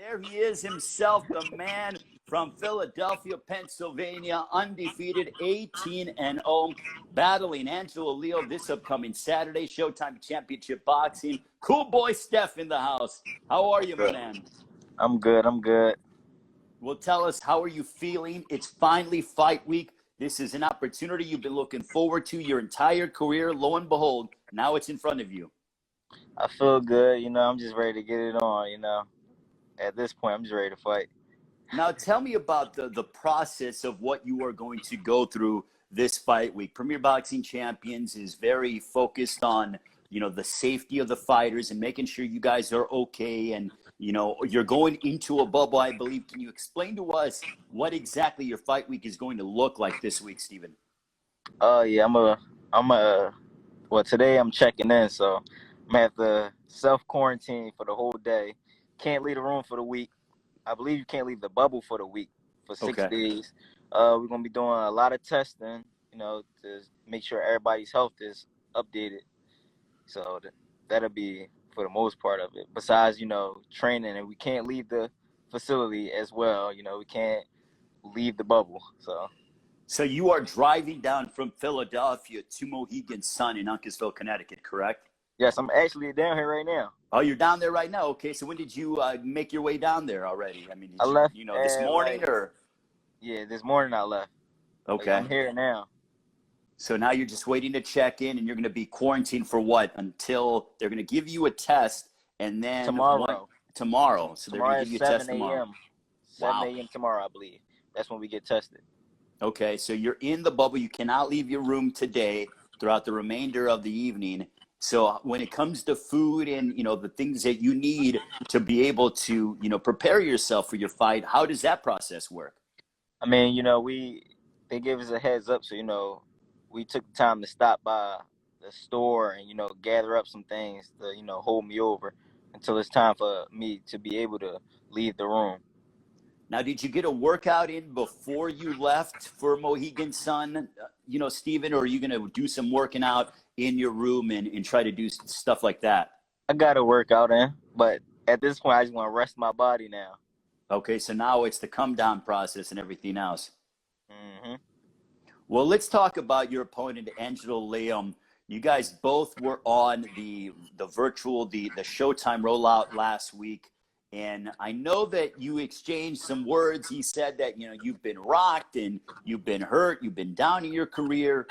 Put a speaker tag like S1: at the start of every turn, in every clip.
S1: There he is himself, the man from Philadelphia, Pennsylvania, undefeated, 18-0, battling Angelo Leo this upcoming Saturday, Showtime Championship Boxing. Cool boy Steph in the house. How are you, my man?
S2: I'm good.
S1: Well, tell us, how are you feeling? It's finally fight week. This is an opportunity you've been looking forward to your entire career. Lo and behold, now it's in front of you.
S2: I feel good. I'm just ready to get it on. At this point, I'm just ready to fight.
S1: Now, tell me about the process of what you are going to go through this fight week. Premier Boxing Champions is very focused on, the safety of the fighters and making sure you guys are okay. And, you're going into a bubble, I believe. Can you explain to us what exactly your fight week is going to look like this week, Steven?
S2: Yeah, well, today I'm checking in, so I'm gonna have to self-quarantine for the whole day. Can't leave the room for the week. I believe you can't leave the bubble for the week for 6 days. We're gonna be doing a lot of testing, to make sure everybody's health is updated. So that'll be for the most part of it. Besides, training, and we can't leave the facility as well. We can't leave the bubble.
S1: So you are driving down from Philadelphia to Mohegan Sun in Uncasville, Connecticut, correct?
S2: Yes, I'm actually down here right now.
S1: Oh, you're down there right now. Okay, so when did you make your way down there already? I mean,
S2: I left,
S1: this morning or?
S2: Yeah, this morning I left.
S1: Okay.
S2: I'm here now.
S1: So now you're just waiting to check in, and you're going to be quarantined for what? Until they're going to give you a test, and then
S2: tomorrow.
S1: So they're going to give you a test tomorrow.
S2: 7 a.m. tomorrow, I believe. That's when we get tested.
S1: Okay, so you're in the bubble. You cannot leave your room today throughout the remainder of the evening. So when it comes to food and, the things that you need to be able to, prepare yourself for your fight, how does that process work?
S2: I mean, they gave us a heads up. So, we took the time to stop by the store and, gather up some things to, hold me over until it's time for me to be able to leave the room.
S1: Now, did you get a workout in before you left for Mohegan Sun, Steven, or are you going to do some working out in your room and try to do stuff like that?
S2: I got to work out in, but at this point, I just want to rest my body now.
S1: Okay, so now it's the come down process and everything else.
S2: Mm-hmm.
S1: Well, let's talk about your opponent, Angelo Leo. You guys both were on the virtual, the Showtime rollout last week. And I know that you exchanged some words. He said that, you've been rocked and you've been hurt, you've been down in your career.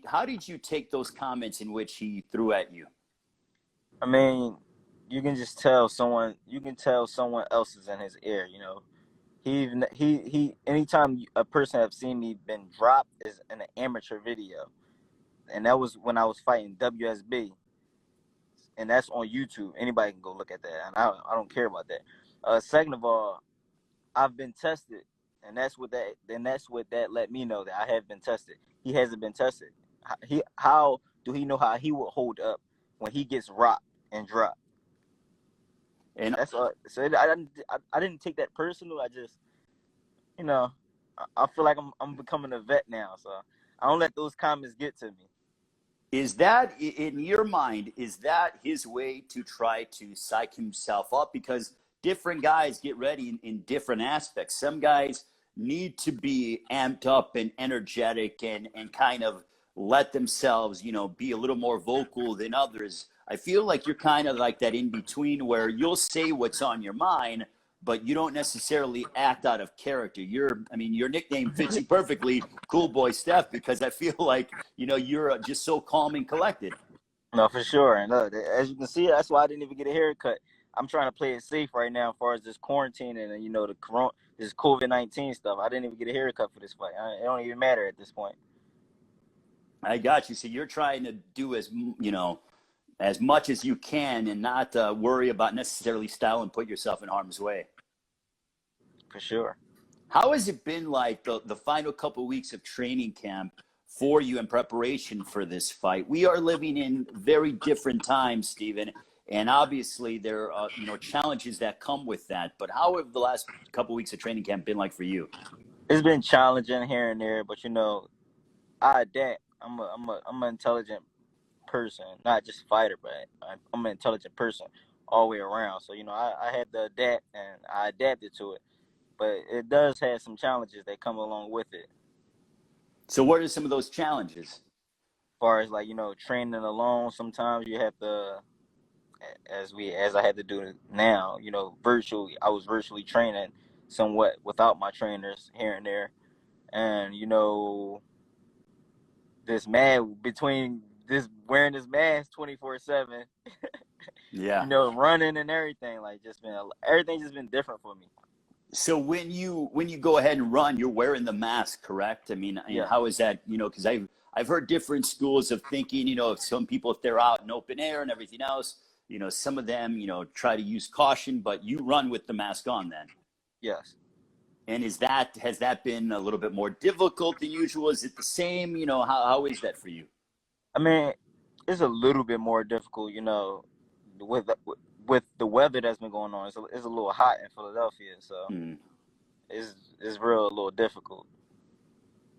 S1: How did you take those comments in which he threw at you?
S2: I mean, you can just tell someone else is in his ear, He anytime a person have seen me been dropped is in an amateur video. And that was when I was fighting WSB. And that's on YouTube. Anybody can go look at that. And I don't care about that. Second of all, I've been tested, and that's what that let me know that I have been tested. He hasn't been tested. How do he know how he will hold up when he gets rocked and dropped? And that's all. So I didn't take that personal. I just, I feel like I'm becoming a vet now. So I don't let those comments get to me.
S1: Is that, in your mind, is that his way to try to psych himself up? Because different guys get ready in different aspects. Some guys need to be amped up and energetic and kind of let themselves, be a little more vocal than others. I feel like you're kind of like that in between where you'll say what's on your mind, but you don't necessarily act out of character. Your nickname fits you perfectly, Cool Boy Steph, because I feel like, you're just so calm and collected.
S2: No, for sure. And as you can see, that's why I didn't even get a haircut. I'm trying to play it safe right now as far as this quarantine and, this COVID-19 stuff. I didn't even get a haircut for this fight. It don't even matter at this point.
S1: I got you. So you're trying to do as much as you can and not worry about necessarily style and put yourself in harm's way.
S2: For sure.
S1: How has it been like the final couple of weeks of training camp for you in preparation for this fight? We are living in very different times, Steven, and obviously there are challenges that come with that. But how have the last couple of weeks of training camp been like for you?
S2: It's been challenging here and there, but I adapt. I'm an intelligent person, not just fighter, but I'm an intelligent person. all the way around. So, I had to adapt, and I adapted to it. But it does have some challenges that come along with it.
S1: So what are some of those challenges?
S2: As far as, like, training alone, sometimes you have to, as I had to do now, virtually. I was virtually training somewhat without my trainers here and there. And, this man between this wearing this mask 24/7,
S1: Yeah.
S2: running and everything, like everything just been different for me.
S1: So when you go ahead and run, you're wearing the mask, correct? I mean,
S2: Yeah.
S1: how is that? Because I've heard different schools of thinking. Some people, if they're out in open air and everything else, some of them, try to use caution, but you run with the mask on then.
S2: Yes.
S1: And has that been a little bit more difficult than usual? Is it the same? How is that for you?
S2: I mean, it's a little bit more difficult, with the weather that's been going on. It's a little hot in Philadelphia, so it's a little difficult.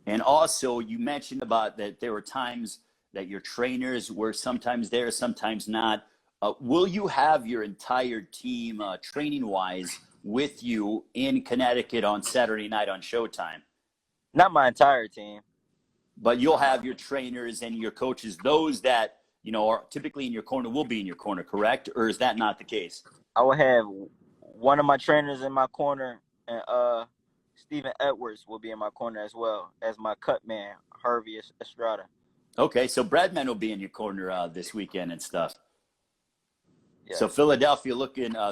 S1: And also, you mentioned about that there were times that your trainers were sometimes there, sometimes not. Will you have your entire team, training-wise, with you in Connecticut on Saturday night on Showtime?
S2: Not my entire team.
S1: But you'll have your trainers and your coaches, those that, are typically in your corner will be in your corner, correct? Or is that not the case?
S2: I will have one of my trainers in my corner, and Stephen Edwards will be in my corner as well as my cut man, Harvey Estrada.
S1: Okay, so Bradman will be in your corner this weekend and stuff.
S2: Yes.
S1: So Philadelphia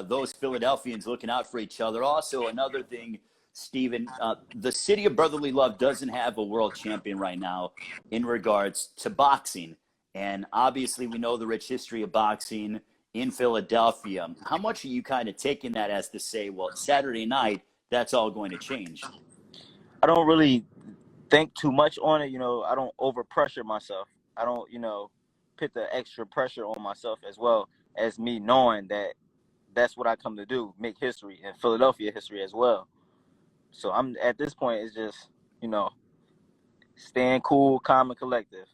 S1: those Philadelphians looking out for each other. Also, another thing, Stephen, the city of brotherly love doesn't have a world champion right now in regards to boxing. And obviously, we know the rich history of boxing in Philadelphia. How much are you kind of taking that as to say, well, Saturday night, that's all going to change?
S2: I don't really think too much on it. I don't overpressure myself. I don't, put the extra pressure on myself as well as me knowing that that's what I come to do, make history and Philadelphia history as well. So I'm at this point, it's just, staying cool, calm, and collective.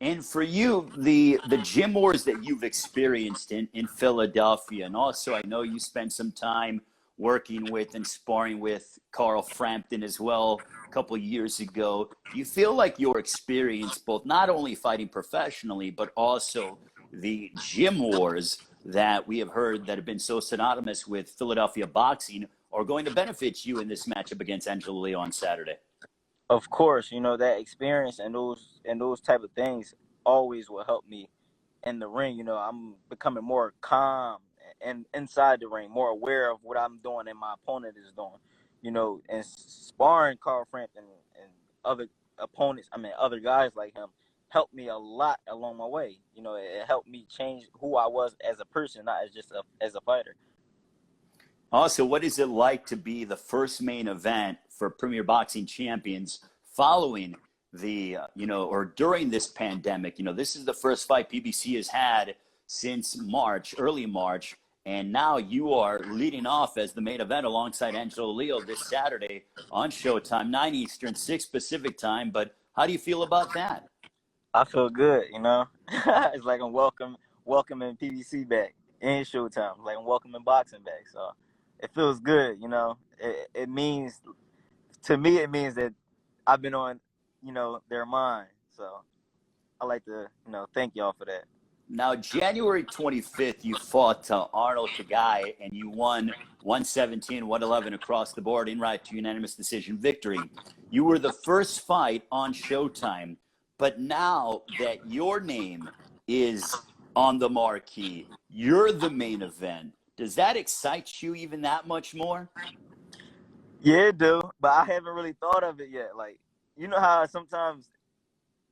S1: And for you, the gym wars that you've experienced in Philadelphia, and also I know you spent some time working with and sparring with Carl Frampton as well a couple of years ago. Do you feel like your experience, both not only fighting professionally, but also the gym wars that we have heard that have been so synonymous with Philadelphia boxing, are going to benefit you in this matchup against Angelo on Saturday?
S2: Of course, that experience and those type of things always will help me in the ring. I'm becoming more calm and inside the ring, more aware of what I'm doing and my opponent is doing. And sparring Carl Frampton and other opponents, other guys like him, helped me a lot along my way. It helped me change who I was as a person, not as just as a fighter.
S1: Also, what is it like to be the first main event for Premier Boxing Champions following the, or during this pandemic? This is the first fight PBC has had since early March, and now you are leading off as the main event alongside Angelo this Saturday on Showtime, 9 Eastern, 6 Pacific time. But how do you feel about that?
S2: I feel good, It's like I'm welcoming PBC back in Showtime, like I'm welcoming boxing back. So it feels good, It means, to me, it means that I've been on, their mind. So I like to, thank y'all for that.
S1: Now, January 25th, you fought Arnold Kagai, and you won 117, 111 across the board in right to unanimous decision victory. You were the first fight on Showtime, but now that your name is on the marquee, you're the main event. Does that excite you even that much more?
S2: Yeah, it do, but I haven't really thought of it yet. Like, you know how sometimes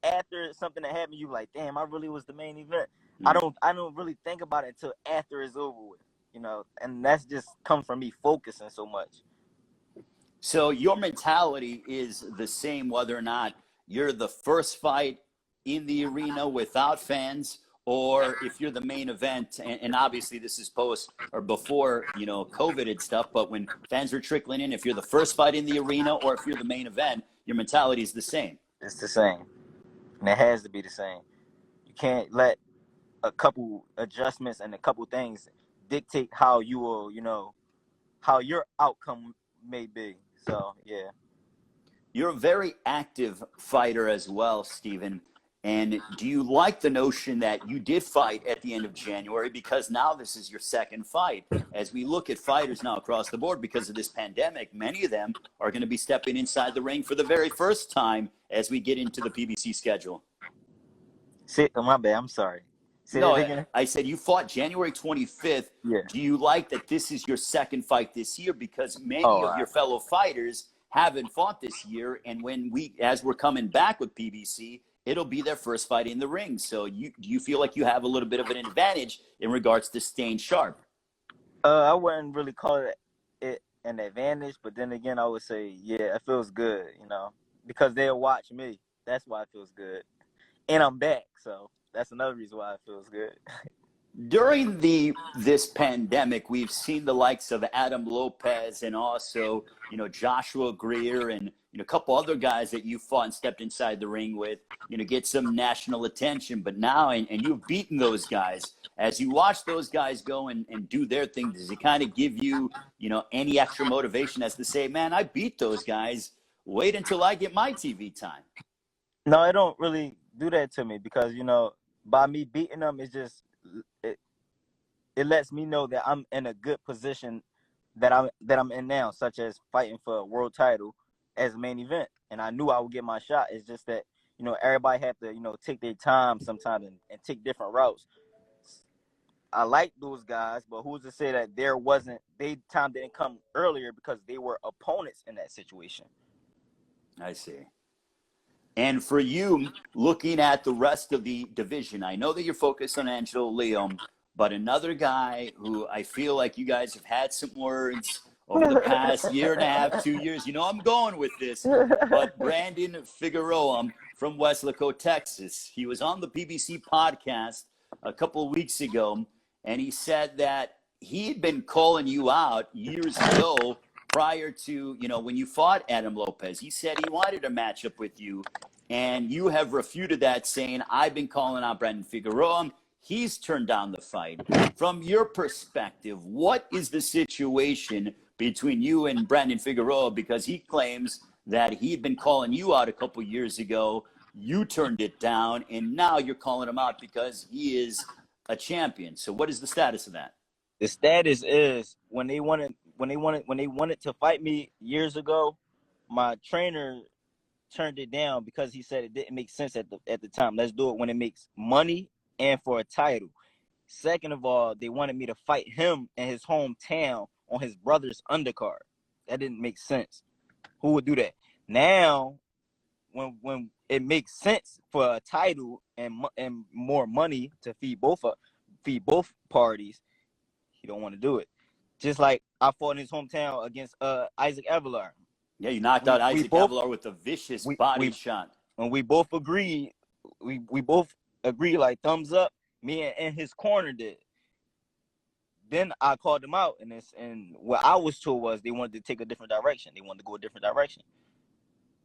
S2: after something that happened, you like, damn, I really was the main event. Mm-hmm. I don't really think about it until after it's over with, and that's just come from me focusing so much.
S1: So your mentality is the same whether or not you're the first fight in the arena without fans, or if you're the main event, and obviously this is post or before, COVID and stuff, but when fans are trickling in, if you're the first fight in the arena or if you're the main event, your mentality is the same.
S2: It's the same. And it has to be the same. You can't let a couple adjustments and a couple things dictate how you will, how your outcome may be. So yeah.
S1: You're a very active fighter as well, Stephen. And do you like the notion that you did fight at the end of January, because now this is your second fight? As we look at fighters now across the board because of this pandemic, many of them are going to be stepping inside the ring for the very first time as we get into the PBC schedule.
S2: My bad. I'm sorry. Say
S1: No,
S2: that again.
S1: I said you fought January 25th.
S2: Yeah.
S1: Do you like that this is your second fight this year? Because many of your
S2: right.
S1: fellow fighters haven't fought this year, and as we're coming back with PBC, it'll be their first fight in the ring. So do you feel like you have a little bit of an advantage in regards to staying sharp?
S2: I wouldn't really call it an advantage, but then again, I would say, yeah, it feels good, because they'll watch me. That's why it feels good. And I'm back, so that's another reason why it feels good.
S1: During this pandemic, we've seen the likes of Adam Lopez and also, Joshua Greer and, a couple other guys that you fought and stepped inside the ring with, get some national attention. But now, and you've beaten those guys. As you watch those guys go and do their thing, does it kind of give you, any extra motivation as to say, man, I beat those guys. Wait until I get my TV time?
S2: No, it don't really do that to me because, by me beating them, it's just, it lets me know that I'm in a good position that I'm in now, such as fighting for a world title as a main event. And I knew I would get my shot. It's just that, everybody have to, take their time sometimes and take different routes. I like those guys, but who's to say that their time didn't come earlier because they were opponents in that situation.
S1: I see. And for you, looking at the rest of the division, I know that you're focused on Angelo Leon, but another guy who I feel like you guys have had some words over the past year and a half, 2 years. I'm going with this, but Brandon Figueroa from Weslaco, Texas. He was on the PBC podcast a couple of weeks ago, and he said that he had been calling you out years ago prior to, when you fought Adam Lopez. He said he wanted a matchup with you, and you have refuted that, saying, I've been calling out Brandon Figueroa. He's turned down the fight. From your perspective, what is the situation between you and Brandon Figueroa? Because he claims that he'd been calling you out a couple years ago. You turned it down, and now you're calling him out because he is a champion. So what is the status of that?
S2: The status is when they wanted to fight me years ago, my trainer turned it down because he said it didn't make sense at the time. Let's do it when it makes money and for a title. Second of all, they wanted me to fight him in his hometown on his brother's undercard. That didn't make sense. Who would do that? Now, when it makes sense for a title and more money to feed both parties, he don't want to do it. Just like I fought in his hometown against Isaac Avelar.
S1: Yeah, you knocked out Isaac Avelar with a vicious body shot.
S2: And we both agreed. We both agreed, like thumbs up. Me and his corner did. Then I called them out, and what I was told was they wanted to take a different direction. They wanted to go a different direction.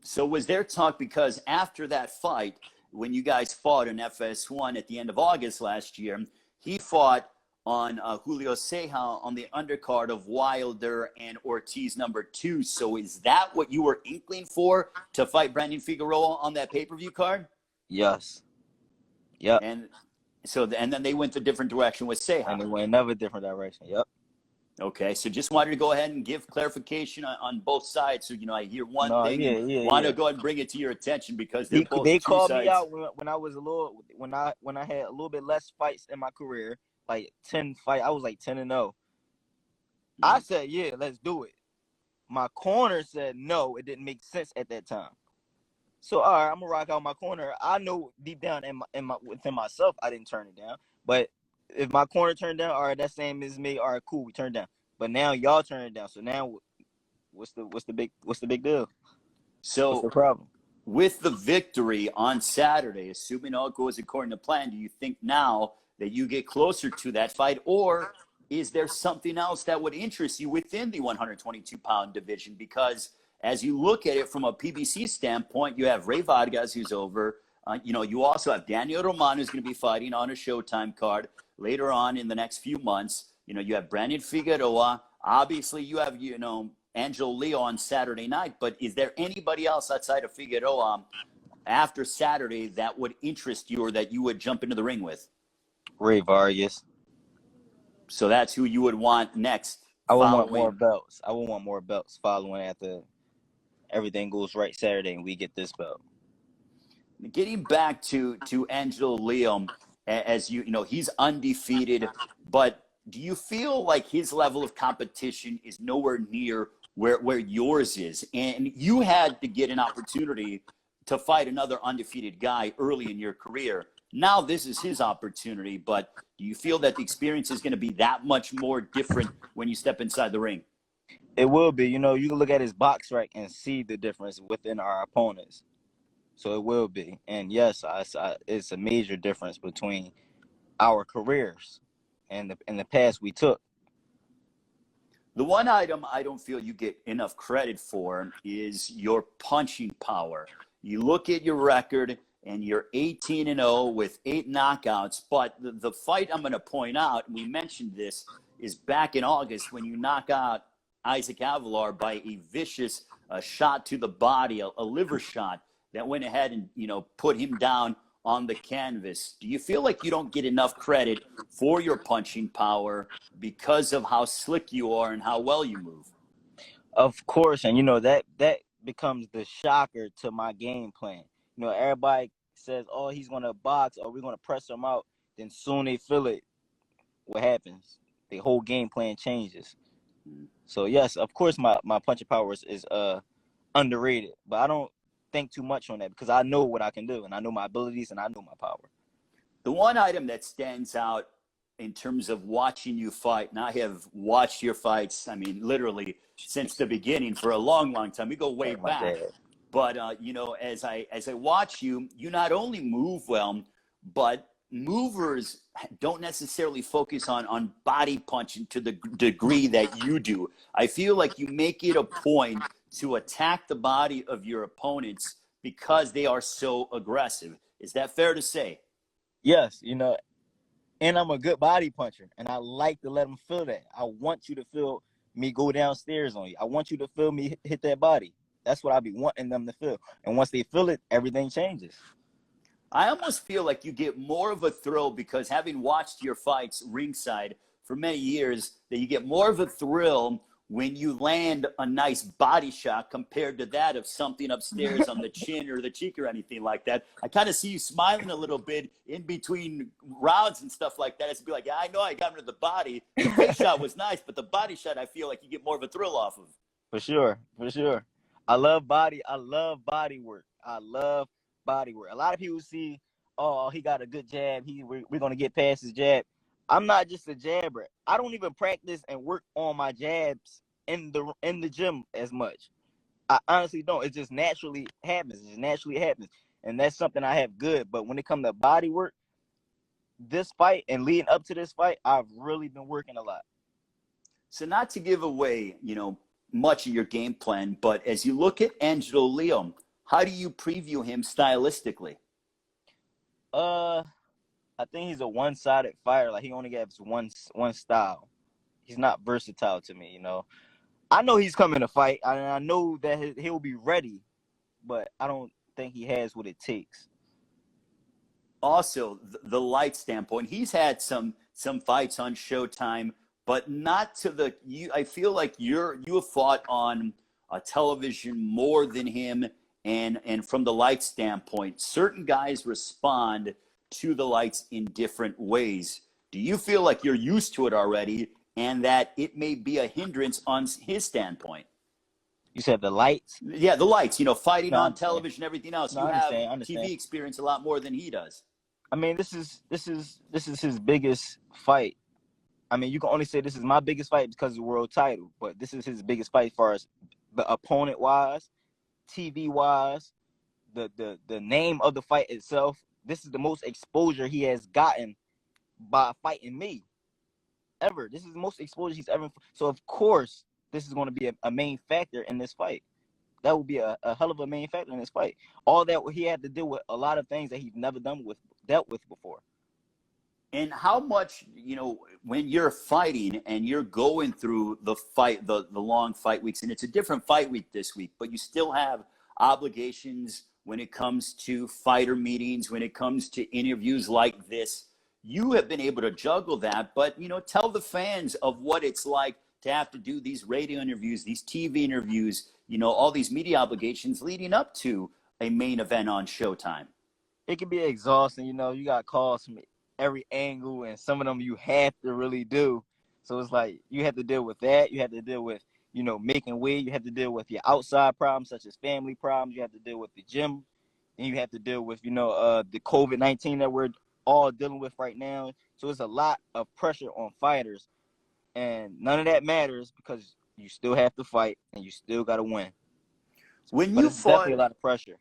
S1: So was there talk, because after that fight, when you guys fought in FS1 at the end of August last year, he fought on Julio Ceja on the undercard of Wilder and Ortiz #2. So is that what you were inkling for, to fight Brandon Figueroa on that pay-per-view card?
S2: Yes. Yep.
S1: And then they went a different direction with Ceja.
S2: And they went another different direction. Yep.
S1: Okay, so just wanted to go ahead and give clarification on both sides. So, I hear one thing and want to go ahead and bring it to your attention, because they
S2: called
S1: sides.
S2: Me out when I was when I had a little bit less fights in my career, like 10 fights. I was like 10-0. Mm-hmm. I said, yeah, let's do it. My corner said no, it didn't make sense at that time. So all right, I'm gonna rock out my corner. I know deep down within myself, I didn't turn it down. But if my corner turned down, all right, that's same as me. All right, cool, we turned down. But now y'all turn it down. So now, what's the big deal?
S1: So
S2: what's the problem?
S1: With the victory on Saturday, assuming all goes according to plan, do you think now that you get closer to that fight, or is there something else that would interest you within the 122-pound division? Because as you look at it from a PBC standpoint, you have Ray Vargas, who's over. You also have Daniel Roman, who's going to be fighting on a Showtime card later on in the next few months. You have Brandon Figueroa. Obviously, you have, Angelo on Saturday night. But is there anybody else outside of Figueroa after Saturday that would interest you or that you would jump into the ring with?
S2: Ray Vargas.
S1: So that's who you would want next.
S2: I would want more belts. I would want more belts following after everything goes right Saturday and we get this belt.
S1: Getting back to Angelo, as he's undefeated, but do you feel like his level of competition is nowhere near where yours is? And you had to get an opportunity to fight another undefeated guy early in your career. Now this is his opportunity, but do you feel that the experience is going to be that much more different when you step inside the ring?
S2: It will be. You can look at his box rank and see the difference within our opponents. So it will be. And yes, it's a major difference between our careers and the past we took.
S1: The one item I don't feel you get enough credit for is your punching power. You look at your record and you're 18-0 with 8 knockouts, but the fight I'm going to point out, and we mentioned this, is back in August when you knock out Isaac Avalar by a vicious shot to the body, a liver shot that went ahead and, put him down on the canvas. Do you feel like you don't get enough credit for your punching power because of how slick you are and how well you move?
S2: Of course, and that becomes the shocker to my game plan. Everybody says, "Oh, he's gonna box, or we're gonna press him out." Then soon they feel it. What happens? The whole game plan changes. So yes, of course, my punching power is underrated, but I don't think too much on that because I know what I can do, and I know my abilities, and I know my power.
S1: The one item that stands out in terms of watching you fight, and I have watched your fights, I mean, literally since the beginning for a long, long time. We go way back. But, as I watch you, you not only move well, but movers don't necessarily focus on body punching to the degree that you do. I feel like you make it a point to attack the body of your opponents because they are so aggressive. Is that fair to say?
S2: Yes, and I'm a good body puncher, and I like to let them feel that. I want you to feel me go downstairs on you. I want you to feel me hit that body. That's what I be wanting them to feel. And once they feel it, everything changes.
S1: I almost feel like you get more of a thrill because having watched your fights ringside for many years, that you get more of a thrill when you land a nice body shot compared to that of something upstairs on the chin or the cheek or anything like that. I kind of see you smiling a little bit in between rounds and stuff like that. It's be like, yeah, I know I got him to the body. The face shot was nice, but the body shot I feel like you get more of a thrill off of.
S2: For sure. I love body work. A lot of people see, oh, he got a good jab. We're gonna get past his jab. I'm not just a jabber. I don't even practice and work on my jabs in the gym as much. I honestly don't. It just naturally happens. And that's something I have good. But when it comes to body work, this fight and leading up to this fight, I've really been working a lot.
S1: So not to give away, much of your game plan, but as you look at Angelo, how do you preview him stylistically?
S2: I think he's a one-sided fighter. Like, he only has one style. He's not versatile to me, I know he's coming to fight. I know that he'll be ready, but I don't think he has what it takes.
S1: Also, the light standpoint, he's had some fights on Showtime, but not to I feel like you have fought on a television more than him, and from the light standpoint, certain guys respond to the lights in different ways. Do you feel like you're used to it already and that it may be a hindrance on his standpoint?
S2: You said the lights?
S1: Yeah, the lights, fighting on television, everything else. You have TV experience a lot more than he does.
S2: I mean, this is his biggest fight. I mean, you can only say this is my biggest fight because of the world title, but this is his biggest fight as far as the opponent-wise, TV-wise, the name of the fight itself. This is the most exposure he has gotten by fighting me ever. This is the most exposure he's ever. So, of course, this is going to be a main factor in this fight that would be a hell of a main factor in this fight. All that he had to deal with a lot of things that he's never dealt with before.
S1: And how much, when you're fighting and you're going through the fight, the long fight weeks, and it's a different fight week this week, but you still have obligations when it comes to fighter meetings, when it comes to interviews like this. You have been able to juggle that, but, tell the fans of what it's like to have to do these radio interviews, these TV interviews, all these media obligations leading up to a main event on Showtime.
S2: It can be exhausting. You got calls from every angle, and some of them you have to really do. So it's like you have to deal with that. You have to deal with, making weight. You have to deal with your outside problems, such as family problems. You have to deal with the gym. And you have to deal with, the COVID-19 that we're all dealing with right now. So it's a lot of pressure on fighters. And none of that matters because you still have to fight and you still got to win. It's definitely a lot of pressure.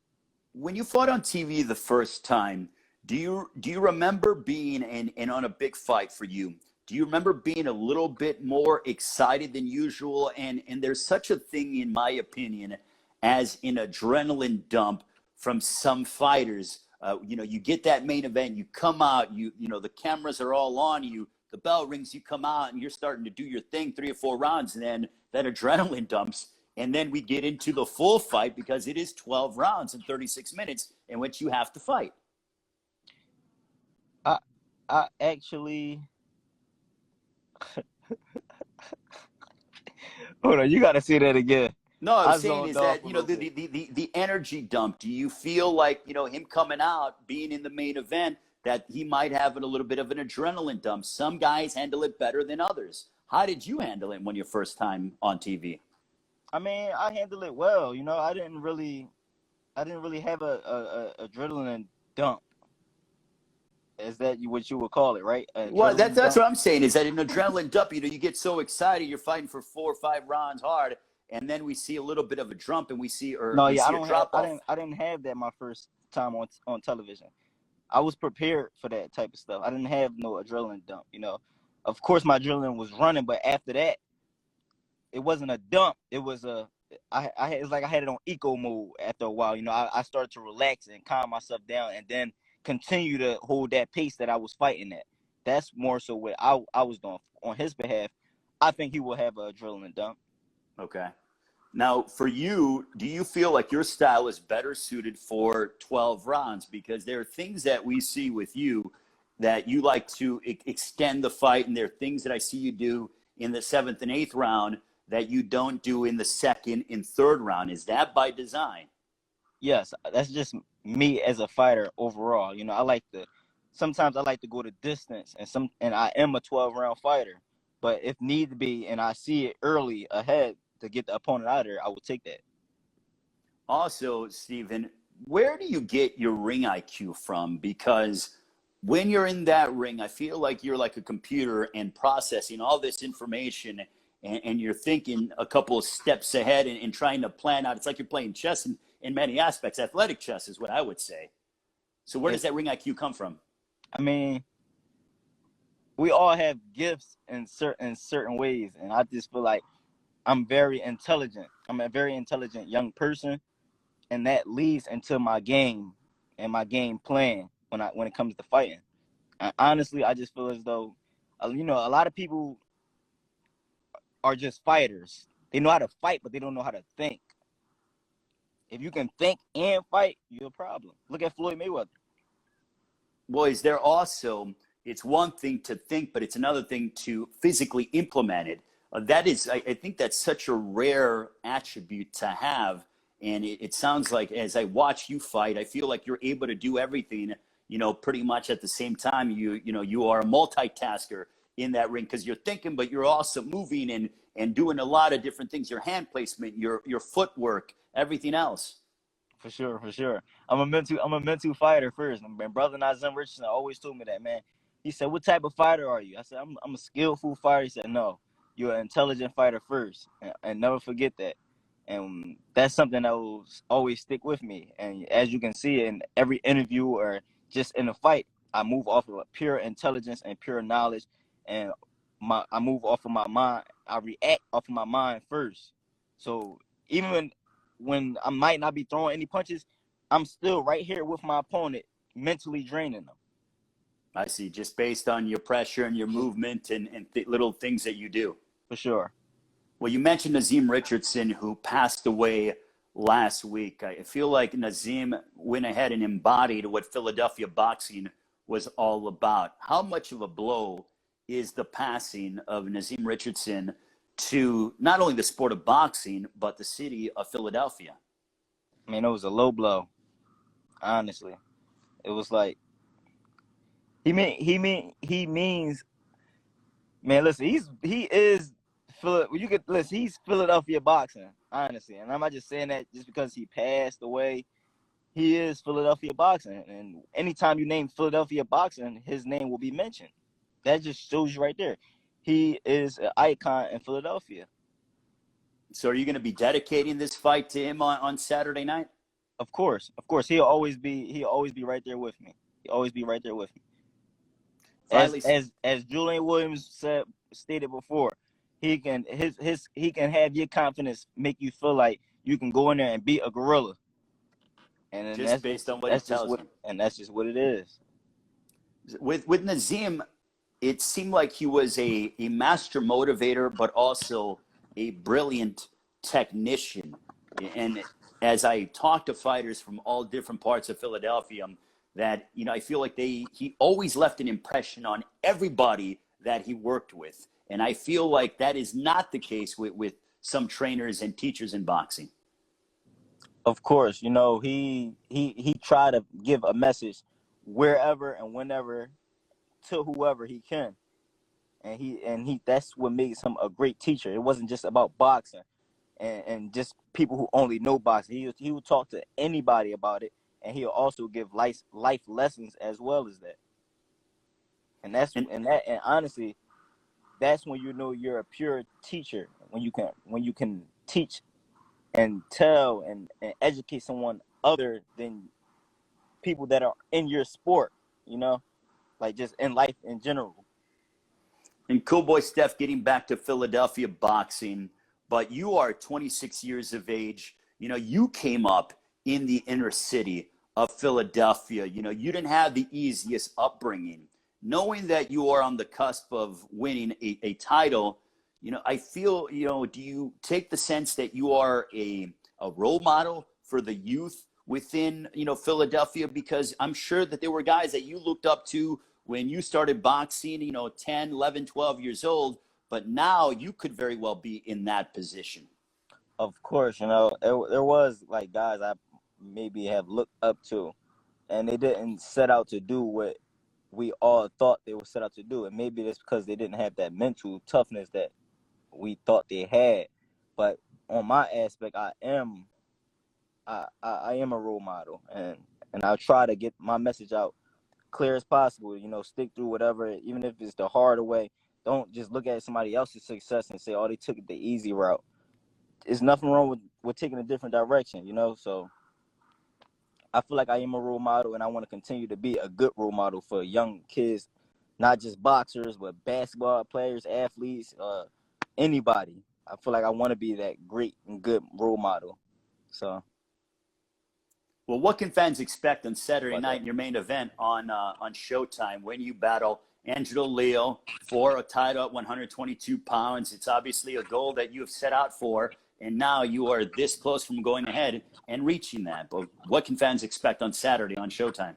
S1: When you fought on TV the first time, do you remember being and on a big fight for you? Do you remember being a little bit more excited than usual? And there's such a thing, in my opinion, as an adrenaline dump from some fighters. You get that main event, you come out, the cameras are all on you, the bell rings, you come out, and you're starting to do your thing 3 or 4 rounds, and then that adrenaline dumps. And then we get into the full fight because it is 12 rounds in 36 minutes in which you have to fight.
S2: I actually hold on, you got to say that again.
S1: No, I was saying is that, the energy dump. Do you feel like, him coming out, being in the main event, that he might have a little bit of an adrenaline dump? Some guys handle it better than others. How did you handle it when your first time on TV?
S2: I mean, I handled it well. I didn't really have a adrenaline dump. Is that what you would call it, right?
S1: Well, that's what I'm saying. Is that an adrenaline dump? You get so excited, you're fighting for 4 or 5 rounds hard, and then we see a little bit of a drop, and we see a drop off.
S2: I didn't have that my first time on television. I was prepared for that type of stuff. I didn't have no adrenaline dump. Of course my adrenaline was running, but after that, it wasn't a dump. It was it's like I had it on eco mode after a while. I started to relax and calm myself down, and then continue to hold that pace that I was fighting at. That's more so what I was doing on his behalf. I think he will have an adrenaline dump.
S1: Okay. Now, for you, do you feel like your style is better suited for 12 rounds? Because there are things that we see with you that you like to extend the fight, and there are things that I see you do in the 7th and 8th round that you don't do in the 2nd and 3rd round. Is that by design?
S2: Yes, that's just me as a fighter overall. Sometimes I like to go the distance, and I am a 12-round fighter. But if need be, and I see it early ahead to get the opponent out of there, I will take that.
S1: Also, Steven, where do you get your ring IQ from? Because when you're in that ring, I feel like you're like a computer and processing all this information, and you're thinking a couple of steps ahead and trying to plan out. It's like you're playing chess in many aspects. Athletic chess is what I would say. So where does that ring IQ come from?
S2: I mean, we all have gifts in certain ways, and I just feel like I'm very intelligent. I'm a very intelligent young person, and that leads into my game and my game plan when it comes to fighting. And honestly, I just feel as though, a lot of people are just fighters. They know how to fight, but they don't know how to think. If you can think and fight, you're a problem. Look at Floyd Mayweather.
S1: Well, is there also, it's one thing to think, but it's another thing to physically implement it. I think that's such a rare attribute to have. And it sounds like, as I watch you fight, I feel like you're able to do everything, pretty much at the same time. You are a multitasker in that ring, because you're thinking, but you're also moving and doing a lot of different things. Your hand placement, your footwork, everything else.
S2: For sure. I'm a mental fighter first. My brother Nazem Richardson always told me that, man. He said, "What type of fighter are you?" I said, I'm a skillful fighter. He said, "No, you're an intelligent fighter first, and never forget that." And that's something that will always stick with me. And as you can see in every interview or just in a fight, I move off of pure intelligence and pure knowledge, and I move off of my mind. I react off of my mind first. So even when I might not be throwing any punches, I'm still right here with my opponent, mentally draining them.
S1: I see, just based on your pressure and your movement and little things that you do.
S2: For sure.
S1: Well, you mentioned Nazim Richardson, who passed away last week. I feel like Nazim went ahead and embodied what Philadelphia boxing was all about. How much of a blow is the passing of Nazim Richardson to not only the sport of boxing, but the city of Philadelphia?
S2: I mean, it was a low blow, honestly. It was like, he means, man, listen, he's Philadelphia boxing, honestly. And I'm not just saying that just because he passed away. He is Philadelphia boxing. And anytime you name Philadelphia boxing, his name will be mentioned. That just shows you right there. He is an icon in Philadelphia.
S1: So are you going to be dedicating this fight to him on Saturday night?
S2: Of course. He'll always be right there with me. He'll always be right there with me. As Julian Williams stated before, he can have your confidence, make you feel like you can go in there and beat a gorilla. And
S1: just
S2: that's
S1: based on what he tells you.
S2: And that's just what it is.
S1: With Nazim, it seemed like he was a master motivator, but also a brilliant technician. And as I talk to fighters from all different parts of Philadelphia, that, you know, I feel like he always left an impression on everybody that he worked with. And I feel like that is not the case with some trainers and teachers in boxing.
S2: Of course, you know, he tried to give a message wherever and whenever to whoever he can. And he that's what makes him a great teacher. It wasn't just about boxing and just people who only know boxing. He would talk to anybody about it, and he'll also give life lessons as well as that. And honestly, that's when you know you're a pure teacher, when you can teach and tell and educate someone other than people that are in your sport, you know, like just in life in general.
S1: And Cool Boy Steph, getting back to Philadelphia boxing, but you are 26 years of age. You know, you came up in the inner city of Philadelphia. You know, you didn't have the easiest upbringing. Knowing that you are on the cusp of winning a title, you know, I feel, you know, do you take the sense that you are a role model for the youth within, you know, Philadelphia? Because I'm sure that there were guys that you looked up to when you started boxing, you know, 10, 11, 12 years old, but now you could very well be in that position.
S2: Of course, you know, there was like guys I maybe have looked up to, and they didn't set out to do what we all thought they were set out to do. And maybe that's because they didn't have that mental toughness that we thought they had. But on my aspect, I am a role model, and I'll try to get my message out clear as possible. You know, stick through whatever, even if it's the harder way. Don't just look at somebody else's success and say, oh, they took the easy route. There's nothing wrong with taking a different direction, you know? So I feel like I am a role model, and I want to continue to be a good role model for young kids, not just boxers, but basketball players, athletes, anybody. I feel like I want to be that great and good role model. So.
S1: Well, what can fans expect on Saturday night in your main event on Showtime when you battle Angelo Leo for a title at 122 pounds? It's obviously a goal that you have set out for, and now you are this close from going ahead and reaching that. But what can fans expect on Saturday on Showtime?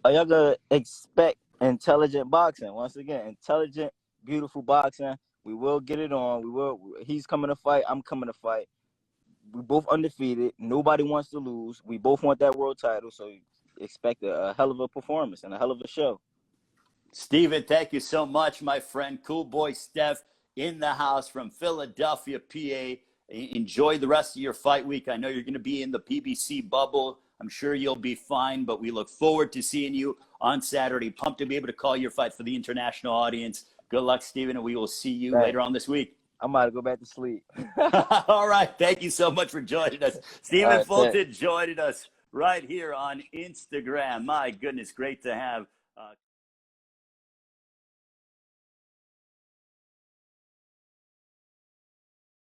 S2: Y'all gonna expect intelligent boxing. Once again, intelligent, beautiful boxing. We will get it on. He's coming to fight. I'm coming to fight. We both undefeated. Nobody wants to lose. We both want that world title, so expect a hell of a performance and a hell of a show.
S1: Steven, thank you so much, my friend. Cool Boy Steph in the house from Philadelphia, PA. Enjoy the rest of your fight week. I know you're going to be in the PBC bubble. I'm sure you'll be fine, but we look forward to seeing you on Saturday. Pumped to be able to call your fight for the international audience. Good luck, Steven, and we will see you later on this week.
S2: I'm about to go back to sleep.
S1: All right. Thank you so much for joining us. Steven Fulton joining us right here on Instagram. My goodness, great to have